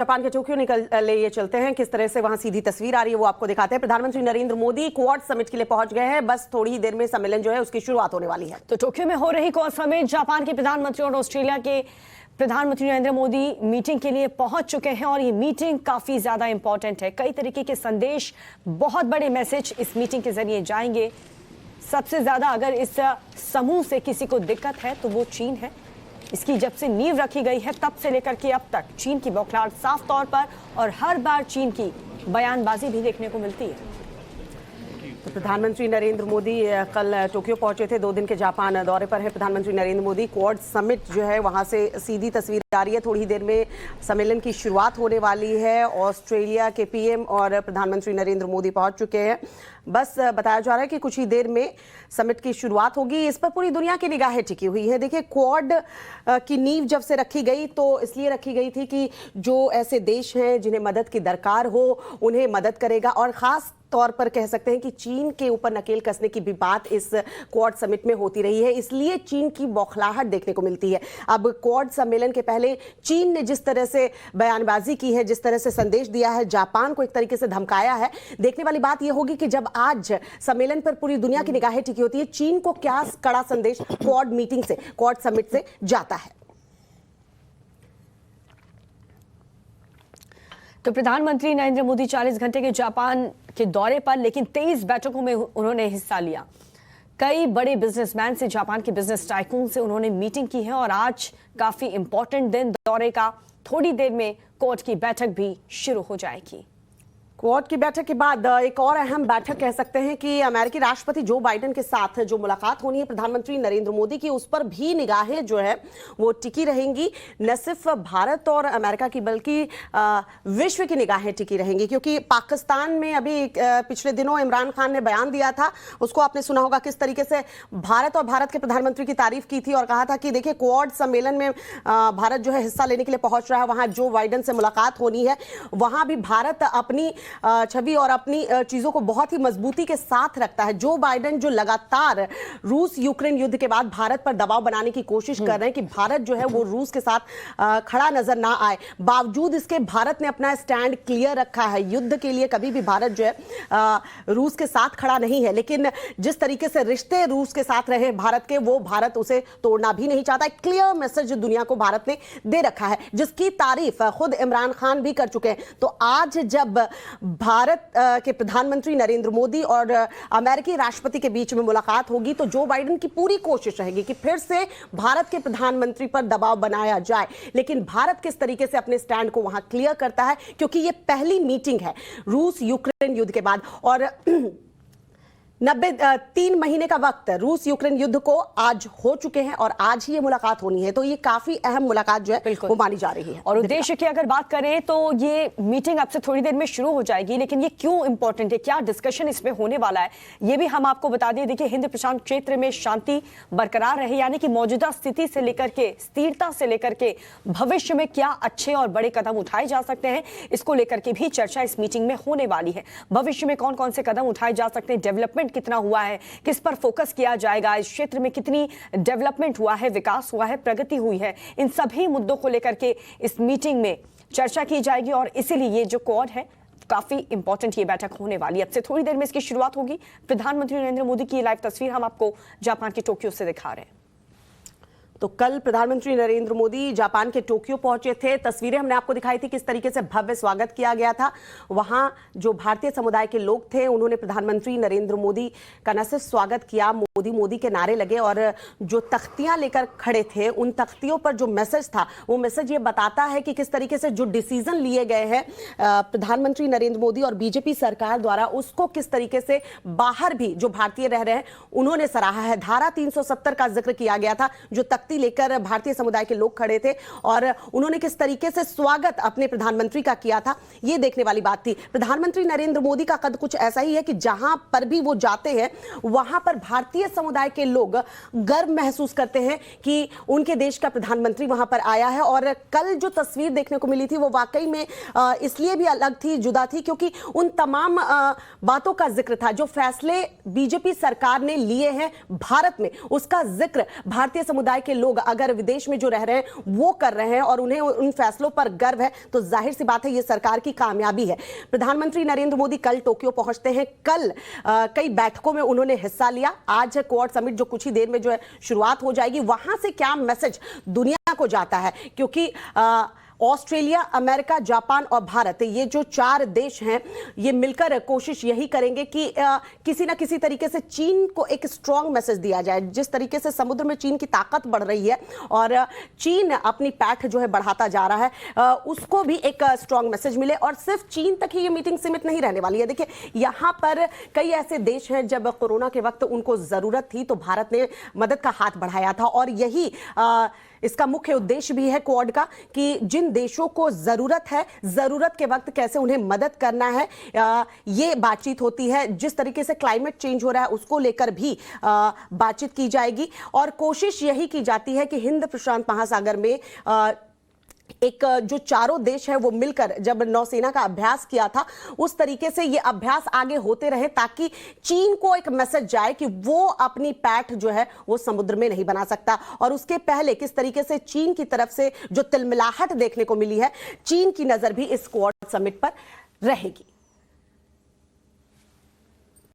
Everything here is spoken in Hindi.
जापान के टोक्यो निकल लिए चलते हैं। किस तरह से वहां सीधी तस्वीर आ रही है वो आपको दिखाते हैं। प्रधानमंत्री नरेंद्र मोदी क्वाड समिट के लिए पहुंच गए हैं। बस थोड़ी ही देर में सम्मेलन जो है उसकी शुरुआत होने वाली है। तो टोक्यो में हो रही क्वाड समिट, जापान के प्रधानमंत्री और ऑस्ट्रेलिया के प्रधानमंत्री नरेंद्र मोदी मीटिंग के लिए पहुंच चुके हैं और ये मीटिंग काफी ज्यादा इंपॉर्टेंट है। कई तरीके के संदेश, बहुत बड़े मैसेज इस मीटिंग के जरिए जाएंगे। सबसे ज्यादा अगर इस समूह से किसी को दिक्कत है तो वो चीन है। इसकी जब से नींव रखी गई है तब से लेकर के अब तक चीन की बौखलाहट साफ तौर पर और हर बार चीन की बयानबाजी भी देखने को मिलती है। तो प्रधानमंत्री नरेंद्र मोदी कल टोक्यो पहुंचे थे। 2 दिन के जापान दौरे पर है प्रधानमंत्री नरेंद्र मोदी। क्वाड समिट जो है वहां से सीधी तस्वीर आ रही है। थोड़ी ही देर में सम्मेलन की शुरुआत होने वाली है। ऑस्ट्रेलिया के पीएम और प्रधानमंत्री नरेंद्र मोदी पहुंच चुके हैं। बस बताया जा रहा है कि कुछ ही देर में समिट की शुरुआत होगी। इस पर पूरी दुनिया की निगाहें टिकी हुई है। देखिए, क्वाड की नींव जब से रखी गई तो इसलिए रखी गई थी कि जो ऐसे देश हैं जिन्हें मदद की दरकार हो उन्हें मदद करेगा, और खास तौर पर कह सकते हैं कि चीन के ऊपर नकेल कसने की भी बात इस क्वाड समिट में होती रही है। इसलिए चीन की बौखलाहट देखने को मिलती है। अब क्वाड सम्मेलन के पहले चीन ने जिस तरह से बयानबाजी की है, जिस तरह से संदेश दिया है, जापान को एक तरीके से धमकाया है। देखने वाली बात यह होगी कि जब आज सम्मेलन पर पूरी दुनिया की निगाहें टिकी होती है, चीन को क्या कड़ा संदेश क्वाड मीटिंग से, क्वाड समिट से जाता है। तो प्रधानमंत्री नरेंद्र मोदी 40 घंटे के जापान के दौरे पर, लेकिन 23 बैठकों में उन्होंने हिस्सा लिया। कई बड़े बिजनेसमैन से, जापान के बिजनेस टाइकून से उन्होंने मीटिंग की है और आज काफी इंपॉर्टेंट दिन दौरे का। थोड़ी देर में क्वाड की बैठक भी शुरू हो जाएगी। क्वाड की बैठक के बाद एक और अहम बैठक कह सकते हैं कि अमेरिकी राष्ट्रपति जो बाइडेन के साथ जो मुलाकात होनी है प्रधानमंत्री नरेंद्र मोदी की, उस पर भी निगाहें जो है वो टिकी रहेंगी। न सिर्फ भारत और अमेरिका की बल्कि विश्व की निगाहें टिकी रहेंगी, क्योंकि पाकिस्तान में अभी पिछले दिनों इमरान खान ने बयान दिया था। उसको आपने सुना होगा, किस तरीके से भारत और भारत के प्रधानमंत्री की तारीफ की थी और कहा था कि देखिए, क्वाड सम्मेलन में भारत जो है हिस्सा लेने के लिए पहुंच रहा है। वहां जो बाइडेन से मुलाकात होनी है, वहां भी भारत अपनी छवि और अपनी चीजों को बहुत ही मजबूती के साथ रखता है। जो बाइडेन जो लगातार रूस यूक्रेन युद्ध के बाद भारत पर दबाव बनाने की कोशिश कर रहे हैं कि भारत जो है वो रूस के साथ खड़ा नजर ना आए, बावजूद इसके भारत ने अपना स्टैंड क्लियर रखा है। युद्ध के लिए कभी भी भारत जो है रूस के साथ खड़ा नहीं है, लेकिन जिस तरीके से रिश्ते रूस के साथ रहे भारत के, वो भारत उसे तोड़ना भी नहीं चाहता। एक क्लियर मैसेज दुनिया को भारत ने दे रखा है, जिसकी तारीफ खुद इमरान खान भी कर चुके हैं। तो आज जब भारत के प्रधानमंत्री नरेंद्र मोदी और अमेरिकी राष्ट्रपति के बीच में मुलाकात होगी, तो जो बाइडेन की पूरी कोशिश रहेगी कि फिर से भारत के प्रधानमंत्री पर दबाव बनाया जाए। लेकिन भारत किस तरीके से अपने स्टैंड को वहां क्लियर करता है, क्योंकि यह पहली मीटिंग है रूस यूक्रेन युद्ध के बाद, और 3 महीने का वक्त रूस यूक्रेन युद्ध को आज हो चुके हैं और आज ही ये मुलाकात होनी है। तो ये काफी अहम मुलाकात जो है वो मानी जा रही है। और उद्देश्य की अगर बात करें तो ये मीटिंग अब से थोड़ी देर में शुरू हो जाएगी, लेकिन ये क्यों इंपॉर्टेंट है, क्या डिस्कशन इसमें होने वाला है, ये भी हम आपको बता दें। देखिए, हिंद प्रशांत क्षेत्र में शांति बरकरार रहे, यानी कि मौजूदा स्थिति से लेकर के, स्थिरता से लेकर के भविष्य में क्या अच्छे और बड़े कदम उठाए जा सकते हैं, इसको लेकर के भी चर्चा इस मीटिंग में होने वाली है। भविष्य में कौन कौन से कदम उठाए जा सकते हैं, डेवलपमेंट कितना हुआ है, किस पर फोकस किया जाएगा, इस क्षेत्र में कितनी डेवलपमेंट हुआ है, विकास हुआ है, प्रगति हुई है, इन सभी मुद्दों को लेकर के इस मीटिंग में चर्चा की जाएगी। और इसीलिए ये जो क्वाड है, काफी इंपॉर्टेंट ये बैठक होने वाली है। अब से थोड़ी देर में इसकी शुरुआत होगी। प्रधानमंत्री नरेंद्र मोदी की लाइव तस्वीर हम आपको जापान के टोक्यो से दिखा रहे हैं। तो कल प्रधानमंत्री नरेंद्र मोदी जापान के टोक्यो पहुंचे थे। तस्वीरें हमने आपको दिखाई थी किस तरीके से भव्य स्वागत किया गया था। वहां जो भारतीय समुदाय के लोग थे उन्होंने प्रधानमंत्री नरेंद्र मोदी का न सिर्फ स्वागत किया, मोदी मोदी के नारे लगे, और जो तख्तियां लेकर खड़े थे उन तख्तियों पर जो मैसेज था, वो मैसेज ये बताता है कि किस तरीके से जो डिसीजन लिए गए हैं प्रधानमंत्री नरेंद्र मोदी और बीजेपी सरकार द्वारा, उसको किस तरीके से बाहर भी जो भारतीय रह रहे हैं उन्होंने सराहा है। धारा 370 का जिक्र किया गया था, जो लेकर भारतीय समुदाय के लोग खड़े थे, और उन्होंने किस तरीके से स्वागत अपने प्रधानमंत्री का किया था, यह देखने वाली बात थी। प्रधानमंत्री नरेंद्र मोदी का कद कुछ ऐसा ही है कि जहां पर भी वो जाते हैं वहां पर भारतीय समुदाय के लोग गर्व महसूस करते हैं कि उनके देश का प्रधानमंत्री वहां पर आया है। और कल जो तस्वीर देखने को मिली थी वो वाकई में इसलिए भी अलग थी, जुदा थी, क्योंकि उन तमाम बातों का जिक्र था जो फैसले बीजेपी सरकार ने लिए हैं भारत में, उसका जिक्र भारतीय समुदाय के लोग अगर विदेश में जो रह रहे हैं वो कर रहे हैं और उन्हें उन फैसलों पर गर्व है, तो जाहिर सी बात है ये सरकार की कामयाबी है। प्रधानमंत्री नरेंद्र मोदी कल टोक्यो पहुंचते हैं। कल कई बैठकों में उन्होंने हिस्सा लिया। आज है क्वाड समिट जो कुछ ही देर में जो है शुरुआत हो जाएगी। वहां से क्या मैसेज दुनिया को जाता है, क्योंकि ऑस्ट्रेलिया, अमेरिका, जापान और भारत, ये जो 4 देश हैं, ये मिलकर कोशिश यही करेंगे कि किसी ना किसी तरीके से चीन को एक स्ट्रांग मैसेज दिया जाए। जिस तरीके से समुद्र में चीन की ताकत बढ़ रही है और चीन अपनी पैठ जो है बढ़ाता जा रहा है, उसको भी एक स्ट्रांग मैसेज मिले। और सिर्फ चीन तक ही ये मीटिंग सीमित नहीं रहने वाली है। देखिए, यहां पर कई ऐसे देश हैं जब कोरोना के वक्त उनको जरूरत थी तो भारत ने मदद का हाथ बढ़ाया था, और यही इसका मुख्य उद्देश्य भी है क्वाड का, कि जिन देशों को जरूरत है, जरूरत के वक्त कैसे उन्हें मदद करना है, ये बातचीत होती है। जिस तरीके से क्लाइमेट चेंज हो रहा है उसको लेकर भी बातचीत की जाएगी, और कोशिश यही की जाती है कि हिंद प्रशांत महासागर में एक जो 4 देश हैं वो मिलकर जब नौसेना का अभ्यास किया था, उस तरीके से ये अभ्यास आगे होते रहे, ताकि चीन को एक मैसेज जाए कि वो अपनी पैठ जो है वो समुद्र में नहीं बना सकता। और उसके पहले किस तरीके से चीन की तरफ से जो तिलमिलाहट देखने को मिली है, चीन की नजर भी इस क्वाड समिट पर रहेगी।